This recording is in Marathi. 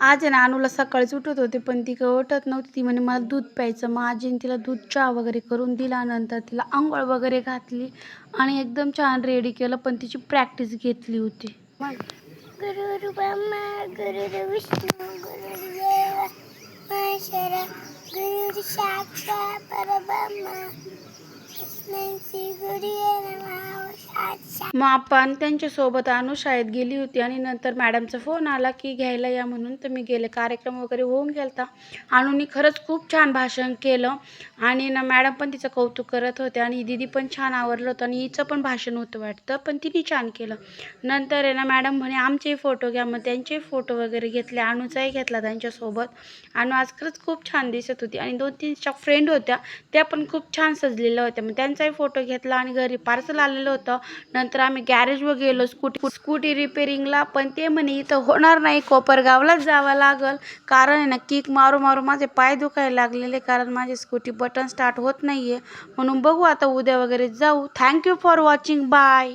आज आहे ना अनुला सकाळीच उठत होते पण ती काही उठत नव्हती. ती म्हणे मला दूध प्यायचं. मग आजीने तिला दूध चहा वगैरे करून दिला. नंतर तिला अंघोळ वगैरे घातली आणि एकदम छान रेडी केलं. पण तिची प्रॅक्टिस घेतली होती. मग गुरुर् ब्रह्मा गुरुर् विष्णू गुरुर्देव महेश्वरा गुरुर् साक्षात् परब्रह्म तस्मै श्री गुरुवे नमः. मग आपण त्यांच्यासोबत अनु शाळेत गेली होती आणि नंतर मॅडमचा फोन आला की घ्यायला या म्हणून. तर मी गेले. कार्यक्रम वगैरे होऊन गेलता. अनुनी खरंच खूप छान भाषण केलं आणि ना मॅडम पण तिचं कौतुक करत होते आणि दीदी पण छान आवरलं होतं आणि हिचं पण भाषण होतं वाटतं, पण तिने छान केलं. नंतर आहे ना मॅडम म्हणे आमचेही फोटो घ्या. मग त्यांचे फोटो वगैरे घेतले. अनुचाही घेतला त्यांच्यासोबत. अनु आज खरंच खूप छान दिसत होती आणि 2-3 फ्रेंड होत्या त्या पण खूप छान सजलेल्या होत्या. मग त्यांचाही फोटो घेतला आणि घरी पार्सल आलेलं होतं. नंतर आम्ही गॅरेजवर गेलो स्कूटी रिपेरिंगला. पण ते म्हणे इथं होणार नाही, कोपरगावलाच जावं लागल. कारण आहे ना किक मारू मारू माझे पाय दुखायला लागलेले, कारण माझी स्कूटी बटन स्टार्ट होत नाही आहे. म्हणून बघू आता उद्या वगैरे जाऊ. Thank you for watching. बाय.